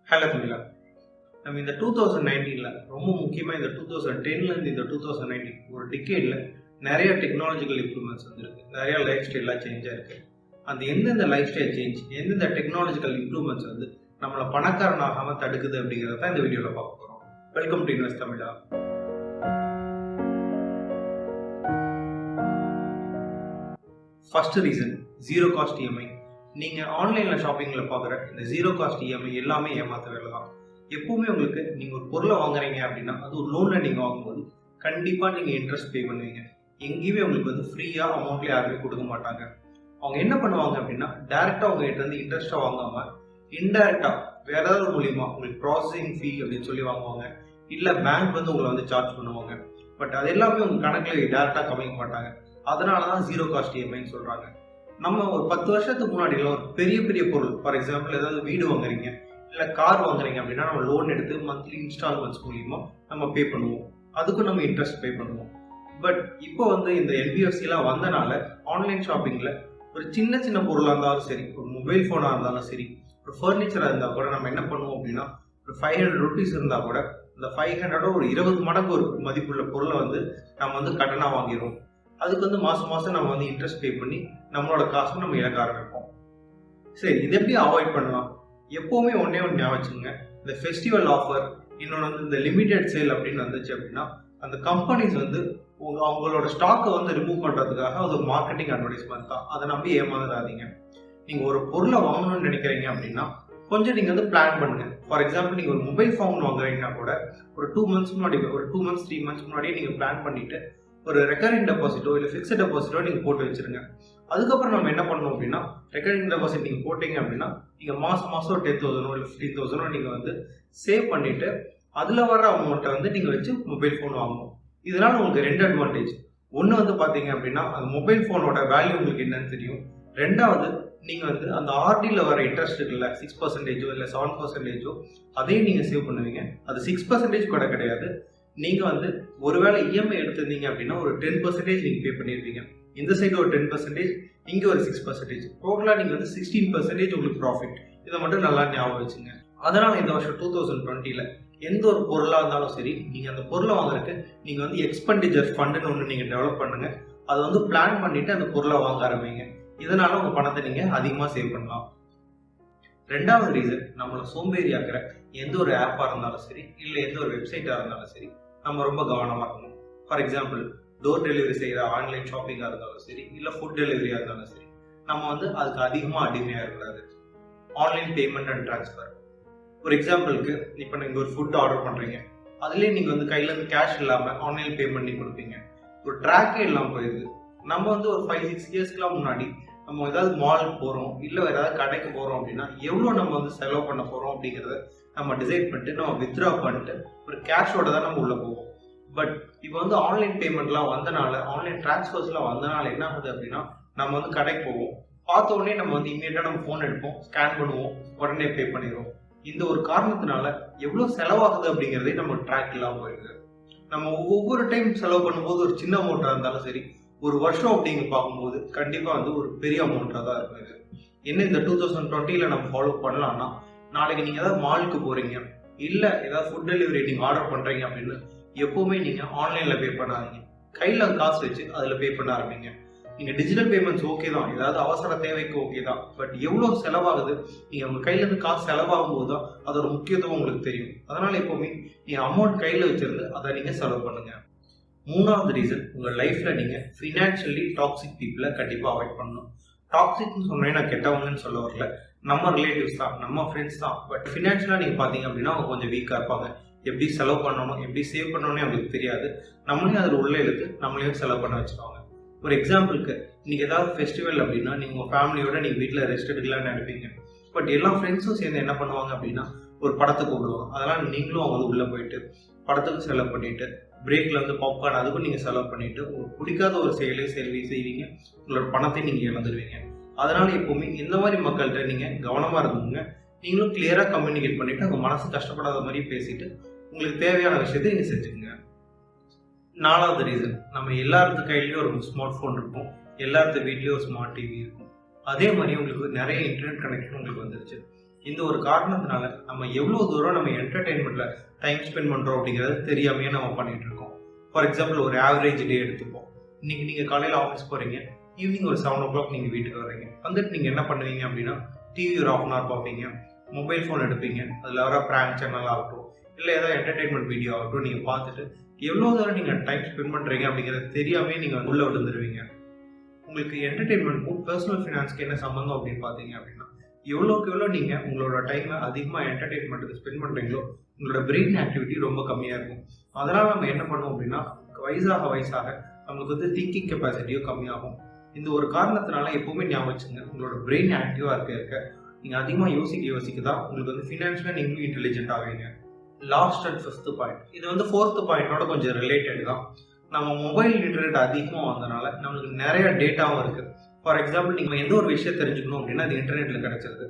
Hello தமிழா. நம்ம இந்த 2019ல ரொம்ப முக்கியமாக இந்த 2010லேருந்து இந்த 2019 ஒரு டிகேடில் நிறைய டெக்னாலஜிக்கல் இம்ப்ரூவ்மெண்ட்ஸ் வந்துருக்கு. நிறைய லைஃப் ஸ்டைலாக சேஞ்ச் ஆயிருக்கு. அந்த எந்தெந்த லைஃப் ஸ்டைல் சேஞ்ச், எந்தெந்த டெக்னாலஜிக்கல் இம்ப்ரூவ்மெண்ட்ஸ் வந்து நம்மளை பணக்காரனாகாமல் தடுக்குது அப்படிங்கிறத தான் இந்த வீடியோவில் பார்க்க போகிறோம். Welcome to invest Tamizha. First reason zero cost EMI. நீங்கள் ஆன்லைனில் ஷாப்பிங்கில் பார்க்குற இந்த ஜீரோ காஸ்ட் இஎம்ஐ எல்லாமே ஏமாற்ற வேலை தான். எப்பவுமே உங்களுக்கு நீங்கள் ஒரு பொருளை வாங்குறீங்க அப்படின்னா அது ஒரு லோனில் நீங்கள் வாங்கும்போது கண்டிப்பாக நீங்கள் இன்ட்ரெஸ்ட் பே பண்ணுவீங்க. எங்கேயுமே உங்களுக்கு வந்து ஃப்ரீயாக அமௌண்ட்ல யாருமே கொடுக்க மாட்டாங்க. அவங்க என்ன பண்ணுவாங்க அப்படின்னா டேரெக்டாக உங்ககிட்ட இருந்து இன்ட்ரெஸ்ட்டாக வாங்காமல் இன்டெரக்டாக வேற ஏதாவது மூலியமாக உங்களுக்கு ப்ராசஸிங் ஃபீ அப்படின்னு சொல்லி வாங்குவாங்க. இல்லை பேங்க் வந்து உங்களை வந்து சார்ஜ் பண்ணுவாங்க. பட் அது எல்லாமே உங்கள் கணக்கில் டேரெக்டாக கம்மிக்க மாட்டாங்க. அதனால தான் ஜீரோ காஸ்ட் இஎம்ஐன்னு சொல்கிறாங்க. நம்ம ஒரு 10 வருஷத்துக்கு முன்னாடிலாம் ஒரு பெரிய பெரிய பொருள், ஃபார் எக்ஸாம்பிள் ஏதாவது வீடு வாங்குறீங்க இல்லை கார் வாங்குறீங்க அப்படின்னா நம்ம லோன் எடுத்து மந்த்லி இன்ஸ்டால்மெண்ட்ஸ் மூலியமா நம்ம பே பண்ணுவோம். அதுக்கும் நம்ம இன்ட்ரெஸ்ட் பே பண்ணுவோம். பட் இப்போ வந்து இந்த என்பிஎஃப்சிலாம் வந்தனால ஆன்லைன் ஷாப்பிங்கில் ஒரு சின்ன சின்ன பொருளாக இருந்தாலும் சரி, ஒரு மொபைல் ஃபோனாக இருந்தாலும் சரி, ஒரு ஃபர்னிச்சராக இருந்தால் கூட நம்ம என்ன பண்ணுவோம் அப்படின்னா ஒரு 500 rupees இருந்தால் கூட இந்த 500 ஒரு 20 மடங்கு ஒரு மதிப்புள்ள பொருளை வந்து நம்ம வந்து கடனாக வாங்கிடுவோம். அதுக்கு வந்து மாதம் மாதம் நம்ம வந்து இன்ட்ரெஸ்ட் பே பண்ணி நம்மளோட காசு நம்ம இழக்க ஆரம்பிப்போம். சரி, இது எப்படி அவாய்ட் பண்ணலாம்? எப்போவுமே ஒன்றே ஒன்று ஞாபகம் வச்சுங்க, இந்த ஃபெஸ்டிவல் ஆஃபர், இன்னொன்று வந்து இந்த லிமிடெட் சேல் அப்படின்னு வந்துச்சு அப்படின்னா அந்த கம்பெனிஸ் வந்து அவங்களோட ஸ்டாக்கை வந்து ரிமூவ் பண்ணுறதுக்காக அது ஒரு மார்க்கெட்டிங் அட்வர்டைஸ்மெண்ட் தான். அதை நம்பி ஏமாறாதீங்க. நீங்கள் ஒரு பொருளை வாங்கணும்னு நினைக்கிறீங்க அப்படின்னா கொஞ்சம் நீங்கள் வந்து பிளான் பண்ணுங்க. ஃபார் எக்ஸாம்பிள் நீங்கள் ஒரு மொபைல் ஃபோன் வாங்குறீங்கன்னா கூட ஒரு 2 months முன்னாடி, ஒரு 2 months 3 months முன்னாடியே நீங்கள் பிளான் பண்ணிட்டு ஒரு ரெக்கரிங் டெபாசிட்டோ இல்லை ஃபிக்ஸ்ட் டெபாசிட்டோ நீங்கள் போட்டு வச்சிருங்க. அதுக்கப்புறம் நம்ம என்ன பண்ணணும் அப்படின்னா ரெக்கரிங் டெபாசிட் நீங்கள் போட்டீங்க அப்படின்னா நீங்கள் மாதம் ஒரு 10,000 இல்லை 15,000 நீங்கள் வந்து சேவ் பண்ணிட்டு அதில் வர அமௌண்ட்டை வந்து நீங்கள் வச்சு மொபைல் ஃபோன் வாங்கணும். இதனால உங்களுக்கு 2 அட்வான்டேஜ். ஒன்று வந்து பார்த்தீங்க அப்படின்னா அந்த மொபைல் ஃபோனோட வேல்யூ உங்களுக்கு என்னன்னு தெரியும். ரெண்டாவது, நீங்கள் வந்து அந்த ஆர்டியில் வர இன்ட்ரெஸ்ட் இருக்குல்ல, 6% இல்லை 7% அதையும் நீங்கள் சேவ் பண்ணுவீங்க. அது 6% கூட கிடையாது. நீங்கள் வந்து ஒருவேளை இஎம்ஐ எடுத்திருந்தீங்க அப்படின்னா ஒரு 10% நீங்கள் பே பண்ணியிருப்பீங்க. இந்த சைடு ஒரு 10%, இங்கே ஒரு 6%. டோட்டலாக நீங்கள் வந்து 16% உங்களுக்கு ப்ராஃபிட். இதை மட்டும் நல்லா ஞாபகம் வச்சுங்க. அதனால் இந்த வருஷம் 2020ல் எந்த ஒரு பொருளாக இருந்தாலும் சரி, நீங்கள் அந்த பொருளை வாங்குறதுக்கு நீங்கள் வந்து எக்ஸ்பெண்டிச்சர் ஃபண்டுன்னு ஒன்று நீங்கள் டெவலப் பண்ணுங்க. அதை வந்து பிளான் பண்ணிவிட்டு அந்த பொருளை வாங்க ஆரம்பிங்க. இதனால உங்கள் பணத்தை நீங்கள் அதிகமாக சேவ் பண்ணலாம். ரெண்டாவது ரீசன், நம்மளை சோம்பேறியாக்குற எந்த ஒரு ஆப்பாக இருந்தாலும் சரி, இல்லை எந்த ஒரு வெப்சைட்டாக இருந்தாலும் சரி, நம்ம ரொம்ப கவனமாக இருக்கணும். ஃபார் எக்ஸாம்பிள் டோர் டெலிவரி செய்கிற ஆன்லைன் ஷாப்பிங்காக இருந்தாலும் சரி, இல்லை ஃபுட் டெலிவரியாக இருந்தாலும் சரி, நம்ம வந்து அதுக்கு அதிகமாக அடிமையாக இருக்கக்கூடாது. Online payment and transfer. ஒரு எக்ஸாம்பிளுக்கு இப்போ நீங்கள் ஒரு ஃபுட் ஆர்டர் பண்ணுறீங்க, அதுலேயே நீங்கள் வந்து கையிலேருந்து கேஷ் இல்லாமல் ஆன்லைன் பேமெண்ட் பண்ணி கொடுப்பீங்க. ஒரு ட்ராக்கே இல்லாமல் போயிடுது. நம்ம வந்து ஒரு 5-6 இயர்ஸ்க்குலாம் முன்னாடி நம்ம ஏதாவது மாலுக்கு போகிறோம் இல்லை வேறு ஏதாவது கடைக்கு போகிறோம் அப்படின்னா எவ்வளோ நம்ம வந்து செலவு பண்ண போகிறோம் அப்படிங்கிறத நம்ம டிசைட் பண்ணிட்டு நம்ம வித்ட்ரா பண்ணிட்டு ஒரு கேஷோட தான் நம்ம உள்ளே போவோம். பட் இப்போ வந்து ஆன்லைன் பேமெண்ட்லாம் வந்தனால, ஆன்லைன் டிரான்ஸ்ஃபர்ஸ்லாம் வந்தனால என்ன ஆகுது அப்படின்னா நம்ம வந்து கடைக்கு போவோம், பார்த்த உடனே நம்ம வந்து இமீடியட்டாக நம்ம ஃபோன் எடுப்போம், ஸ்கேன் பண்ணுவோம், உடனே பே பண்ணிடுவோம். இந்த ஒரு காரணத்தினால எவ்வளோ செலவாகுது அப்படிங்கிறதே நம்ம ட்ராக் இல்லாமல் போயிடுது. நம்ம ஒவ்வொரு டைம் செலவு பண்ணும்போது ஒரு சின்ன அமௌண்ட்டாக இருந்தாலும் சரி, ஒரு வருஷம் அப்படிங்க பார்க்கும்போது கண்டிப்பாக வந்து ஒரு பெரிய அமௌண்ட்டாக தான் இருக்கும். இது என்ன இந்த 2020ல் நம்ம ஃபாலோ பண்ணலாம்னா, நாளைக்கு நீங்கள் ஏதாவது மாலுக்கு போகிறீங்க இல்லை ஏதாவது ஃபுட் டெலிவரி நீங்கள் ஆர்டர் பண்ணுறீங்க அப்படின்னு எப்போவுமே நீங்கள் ஆன்லைனில் பே பண்ணாதீங்க. கையில் காசு வச்சு அதில் பே பண்ண ஆரம்பிங்க. நீங்கள் டிஜிட்டல் பேமெண்ட்ஸ் ஓகே தான், ஏதாவது அவசர தேவைக்கு ஓகே தான். பட் எவ்வளோ செலவாகுது, நீங்கள் உங்கள் கையிலேருந்து காசு செலவாகும் போது தான் அதோட முக்கியத்துவம் உங்களுக்கு தெரியும். அதனால் எப்போவுமே நீங்கள் அமௌண்ட் கையில் வச்சுருந்து அதை நீங்கள் செலவு பண்ணுங்கள். மூணாவது ரீசன், உங்கள் லைஃப்பில் நீங்கள் ஃபினான்ஷியலி டாக்ஸிக் பீப்புளை கண்டிப்பாக அவாய்ட் பண்ணணும். டாக்ஸிக்னு சொன்னேன், நான் கெட்டவங்கன்னு சொல்ல வரல. நம்ம ரிலேட்டிவ்ஸ் தான், நம்ம ஃப்ரெண்ட்ஸ் தான். பட் ஃபினான்ஷியலாக நீங்கள் பார்த்தீங்க அப்படின்னா அவங்க கொஞ்சம் வீக்காக இருப்பாங்க. எப்படி செலவு பண்ணணும், எப்படி சேவ் பண்ணணும்னே அவங்களுக்கு தெரியாது. நம்மளையும் அதில் உள்ள இழுத்து நம்மளையும் செலவு பண்ண வச்சுருவாங்க. ஒரு எக்ஸாம்பிளுக்கு, நீங்கள் ஏதாவது ஃபெஸ்டிவல் அப்படின்னா நீங்கள் உங்கள் ஃபேமிலியோட நீங்கள் வீட்டில் ரெஸ்ட் எடுக்கலாம்னு நினைப்பீங்க. பட் எல்லா ஃப்ரெண்ட்ஸும் சேர்ந்து என்ன பண்ணுவாங்க அப்படின்னா ஒரு படத்துக்கு கூப்பிடுவாங்க. அதெல்லாம் நீங்களும் அவங்க வந்து உள்ளே போயிட்டு படத்துக்கு செலவு பண்ணிட்டு, பிரேக்கில் வந்து பாப்கார்ன் அதுக்கும் நீங்கள் செலவு பண்ணிட்டு உங்களுக்கு பிடிக்காத ஒரு செயலை செய்வீங்க. உங்களோட பணத்தை நீங்கள் இழந்துடுவீங்க. அதனால எப்போவுமே இந்த மாதிரி மக்கள்கிட்ட நீங்கள் கவனமாக இருந்துங்க. நீங்களும் கிளியராக கம்யூனிகேட் பண்ணிட்டு அவங்க மனசு கஷ்டப்படாத மாதிரி பேசிட்டு உங்களுக்கு தேவையான விஷயத்தை நீங்கள் செஞ்சுக்கோங்க. நாலாவது ரீசன், நம்ம எல்லாத்து கையிலையும் ஒரு ஸ்மார்ட் ஃபோன் இருக்கும், எல்லாத்து வீட்லேயும் ஒரு ஸ்மார்ட் டிவி இருக்கும். அதே மாதிரி உங்களுக்கு நிறைய இன்டர்நெட் கனெக்ஷன் உங்களுக்கு வந்துருச்சு. இந்த ஒரு காரணத்தினால நம்ம எவ்வளவு தூரம் நம்ம என்டர்டைன்மெண்ட்ல டைம் ஸ்பெண்ட் பண்றோம் அப்படிங்கறது தெரியாமையே நம்ம பண்ணிட்டு இருக்கோம். ஃபார் எக்ஸாம்பிள் ஒரு ஆவரேஜ் டே எடுத்துப்போம். இன்னைக்கு நீங்க காலையில ஆஃபீஸ் போறீங்க, ஈவினிங் ஒரு 7 o'clock நீங்க வீட்டுக்கு வர்றீங்க. வந்துட்டு நீங்க என்ன பண்ணுவீங்க அப்படின்னா டிவி ஒரு 1/2 hour பார்ப்பீங்க, மொபைல் ஃபோன் எடுப்பீங்க, அதுல வர பிராங்க் சேனல் ஆகட்டும் இல்லை ஏதாவது என்டர்டைன்மெண்ட் வீடியோ ஆகட்டும் நீங்கள் பார்த்துட்டு எவ்வளோ தூரம் நீங்கள் டைம் ஸ்பெண்ட் பண்ணுறீங்க அப்படிங்கிறது தெரியாமே நீங்கள் உள்ளே விழுந்துருவீங்க. உங்களுக்கு என்டர்டைன்மெண்ட்க்கும் பர்சனல் ஃபினான்ஸ்க்கு என்ன சம்மந்தம் அப்படின்னு பார்த்தீங்க அப்படின்னா எவ்வளோக்கு எவ்வளோ நீங்கள் உங்களோட டைமை அதிகமாக என்டர்டைன்மெண்ட்டுக்கு ஸ்பெண்ட் பண்ணுறீங்களோ உங்களோட பிரெயின் ஆக்டிவிட்டி ரொம்ப கம்மியாக இருக்கும். அதனால் நம்ம என்ன பண்ணுவோம் அப்படின்னா வயசாக நம்மளுக்கு வந்து திங்கிங் கெப்பாசிட்டியும் கம்மியாகும். இந்த ஒரு காரணத்தினால எப்பவுமே ஞாபகம் வச்சுங்க, உங்களோட பிரெயின் ஆக்டிவாக இருக்க நீங்கள் அதிகமாக யோசிக்க தான் உங்களுக்கு வந்து ஃபினான்ஷியலாக நீங்களும் இன்டெலிஜென்ட் ஆவீங்க. லாஸ்ட் அண்ட் 5th பாயிண்ட், இது வந்து 4th பாயிண்டோட கொஞ்சம் ரிலேட்டட் தான். நம்ம மொபைல் இன்டர்நெட் அதிகமாக வந்தனால நம்மளுக்கு நிறைய டேட்டாவும் இருக்குது. ஃபார் எக்ஸாம்பிள் நீங்கள் எந்த ஒரு விஷயம் தெரிஞ்சுக்கணும் அப்படின்னா அது இன்டர்நெட்டில் கிடைச்சிருது.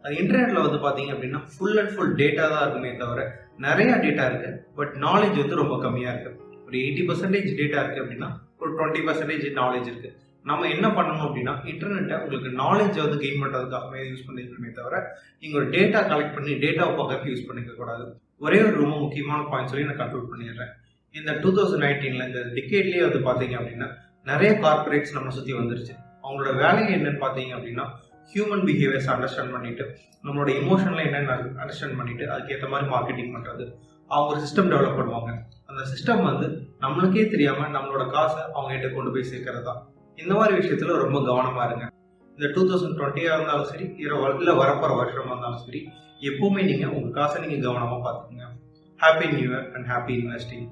அது இன்டர்நெட்டில் வந்து பார்த்தீங்க அப்படின்னா ஃபுல் அண்ட் ஃபுல் டேட்டா தான் இருக்குமே தவிர நிறைய டேட்டா இருக்குது, பட் நாலேஜ் வந்து ரொம்ப கம்மியாக இருக்குது. ஒரு 80% டேட்டா இருக்குது அப்படின்னா ஒரு 20% நாலேஜ் இருக்குது. நம்ம என்ன பண்ணணும் அப்படின்னா இன்டர்நெட்டை உங்களுக்கு நாலேஜ் வந்து கெயின் பண்ணுறதுக்காகவே யூஸ் பண்ணிக்கணுமே தவிர நீங்கள் ஒரு டேட்டா கலெக்ட் பண்ணி டேட்டாவை பார்க்கறதுக்கு யூஸ் பண்ணிக்க கூடாது. ஒரே ஒரு ரொம்ப முக்கியமான பாயிண்ட் சொல்லி நான் கன்க்ளூட் பண்ணிடுறேன். இந்த 2019 இந்த டிகேட்லேயே வந்து பார்த்தீங்க அப்படின்னா நிறைய கார்பரேட்ஸ் நம்ம சுற்றி வந்துருச்சு. அவங்களோட வேலை என்னன்னு பார்த்தீங்க அப்படின்னா ஹியூமன் பிஹேவியர்ஸ் அண்டர்ஸ்டாண்ட் பண்ணிட்டு நம்மளோட இமோஷன்லாம் என்னென்ன அண்டர்ஸ்டாண்ட் பண்ணிட்டு அதுக்கேற்ற மாதிரி மார்க்கெட்டிங் பண்ணுறது. அவங்க ஒரு சிஸ்டம் டெவலப் பண்ணுவாங்க. அந்த சிஸ்டம் வந்து நம்மளுக்கே தெரியாமல் நம்மளோட காசை அவங்க கிட்ட கொண்டு போய் சேர்க்கறது தான். இந்த மாதிரி விஷயத்துல ரொம்ப கவனமா இருங்க. இந்த 2020 இருந்தாலும் சரி, இல்லை வரப்போற வருஷமா இருந்தாலும் சரி, எப்பவுமே நீங்க உங்க காசை நீங்க கவனமா பார்த்துக்கோங்க. Happy new year and happy investing.